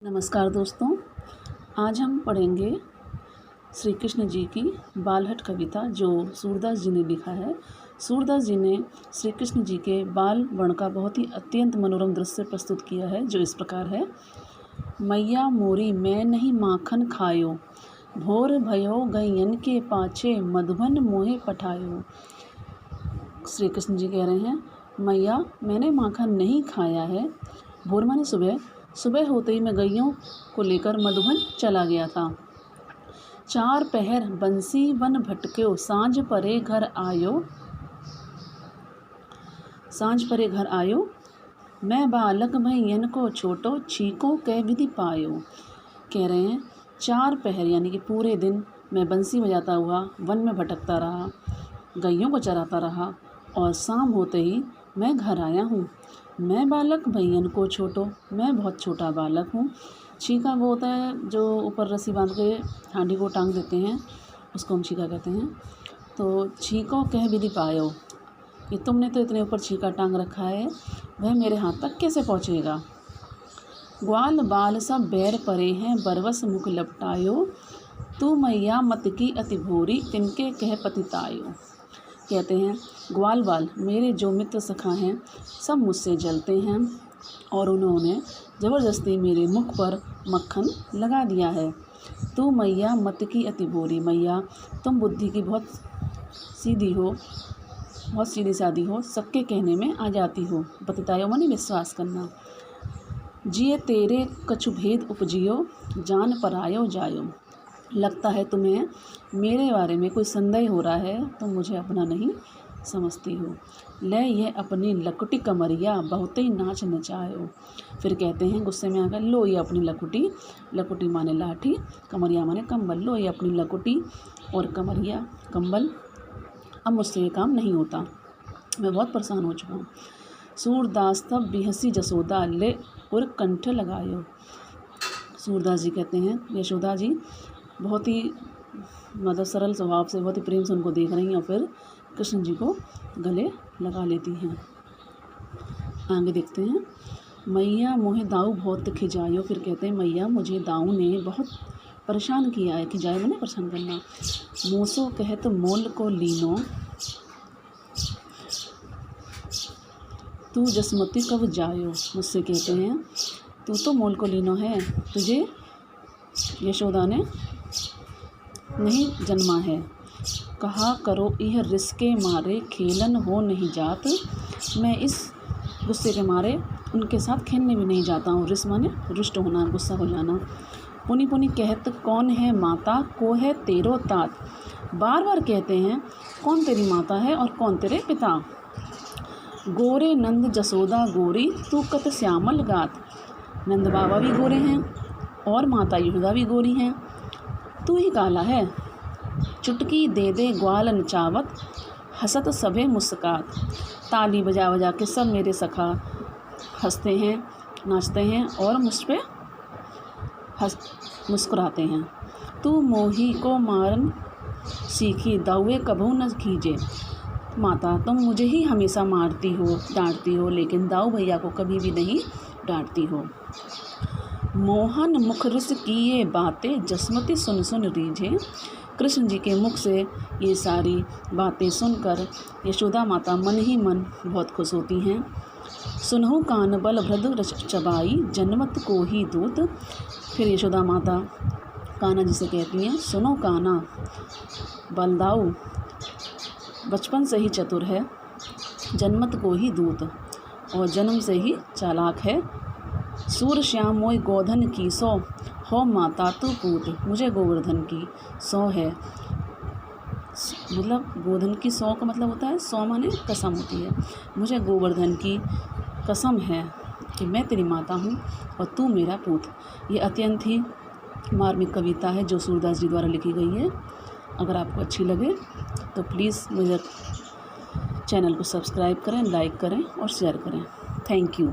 नमस्कार दोस्तों, आज हम पढ़ेंगे श्री कृष्ण जी की बालहट कविता जो सूरदास जी ने लिखा है। सूरदास जी ने श्री कृष्ण जी के बाल वर्ण का बहुत ही अत्यंत मनोरम दृश्य प्रस्तुत किया है, जो इस प्रकार है। मैया मोरी मैं नहीं माखन खायो, भोर भयो गैयन के पाछे मधुबन मोहे पठायो। श्री कृष्ण जी कह रहे हैं, मैया मैंने माखन नहीं खाया है। भोर माने सुबह, सुबह होते ही मैं गैयों को लेकर मधुबन चला गया था। चार पहर बंसी वन भटक्यो, सांझ परे घर आयो। सांझ परे घर आयो, मैं बालक भैयन को छोटो, छीको कै विधि पायो। कह रहे हैं, चार पहर यानी कि पूरे दिन मैं बंसी बजाता हुआ वन में भटकता रहा, गैयों को चराता रहा और शाम होते ही मैं घर आया हूँ। मैं बालक भैयन को छोटो, मैं बहुत छोटा बालक हूँ। छीका वो होता है जो ऊपर रस्सी बांध के हांडी को टांग देते हैं, उसको हम छीका कहते हैं। तो छीको कह विधि पायो, कि तुमने तो इतने ऊपर छीका टांग रखा है, वह मेरे हाथ तक कैसे पहुँचेगा। ग्वाल बाल सब बैर परे हैं, बरवस मुख लपटायो। तू मैया मत की अति भोरी, तिनके कह पतितायो। कहते हैं, ग्वाल बाल मेरे जो मित्र सखा हैं सब मुझसे जलते हैं और उन्होंने ज़बरदस्ती मेरे मुख पर मक्खन लगा दिया है। तू मैया मत की अति भोरी, मैया तुम बुद्धि की बहुत सीधी हो, बहुत सीधी सादी हो, सबके कहने में आ जाती हो। पतितायो माने विश्वास करना। जिए तेरे कछु भेद उपजियो, जान परायो जायो। लगता है तुम्हें मेरे बारे में कोई संदेह हो रहा है, तुम मुझे अपना नहीं समझती हो। ले यह अपनी लकुटी कमरिया, बहुत ही नाच नचायो। फिर कहते हैं गुस्से में आकर, लो ये अपनी लकुटी, लकुटी माने लाठी, कमरिया माने कंबल, लो ये अपनी लकुटी और कमरिया कंबल, अब मुझसे ये काम नहीं होता, मैं बहुत परेशान हो चुका हूँ। सूरदास तब बिहसी जसोदा, ले उर कंठ लगायो। सूरदास जी कहते हैं, यशोदा जी बहुत ही मतलब सरल स्वभाव से, बहुत ही प्रेम से उनको देख रही हैं और फिर कृष्ण जी को गले लगा लेती हैं। आगे देखते हैं, मैया मोहे दाऊ बहुत खिजायो। फिर कहते हैं, मैया मुझे दाऊ ने बहुत परेशान किया है। खिजायो मैंने परेशान करना। मोसो कहत मोल को लीनो, तू जसमती कब जायो। मुझसे कहते हैं, तू तो मोल को लीनो है, तुझे यशोदा ने नहीं जन्मा है। कहा करो यह रिस्के मारे, खेलन हो नहीं जात। मैं इस गुस्से के मारे उनके साथ खेलने भी नहीं जाता हूँ। रिस माने रुष्ट होना, गुस्सा हो जाना। पुनी पुनी कहत कौन है माता, को है तेरो तात। बार बार कहते हैं, कौन तेरी माता है और कौन तेरे पिता। गोरे नंद जसोदा गोरी, तू कत श्यामल गात। नंद बाबा भी गोरे हैं और माता यशोदा भी गोरी हैं, तू ही काला है। चुटकी दे दे ग्वाल नचावत, हसत सभे मुस्कात। ताली बजा बजा के सब मेरे सखा हंसते हैं, नाचते हैं और मुझ पे मुस्कुराते हैं। तू मोही को मारन सीखी, दाउए कभू न खींचे। माता तुम मुझे ही हमेशा मारती हो, डांटती हो, लेकिन दाऊ भैया को कभी भी नहीं डांटती हो। मोहन मुख रिस की ये बातें, जसमती सुन सुन रीझे। कृष्ण जी के मुख से ये सारी बातें सुनकर यशोदा माता मन ही मन बहुत खुश होती हैं। सुनहु कान बल भृद चबाई, जन्मत को ही दूत। फिर यशोदा माता कान्हा जी से कहती हैं, सुनो कान्हा, बलदाऊ बचपन से ही चतुर है, जन्मत को ही दूत और जन्म से ही चालाक है। सूर श्याम मोय गोधन की सौ, हो माता तू पूत। मुझे गोवर्धन की सौ है, मतलब गोधन की सौ का मतलब होता है, सौ माने कसम होती है। मुझे गोवर्धन की कसम है कि मैं तेरी माता हूँ और तू मेरा पूत। ये अत्यंत ही मार्मिक कविता है जो सूरदास जी द्वारा लिखी गई है। अगर आपको अच्छी लगे तो प्लीज़ मेरे चैनल को सब्सक्राइब करें, लाइक करें और शेयर करें। Thank you.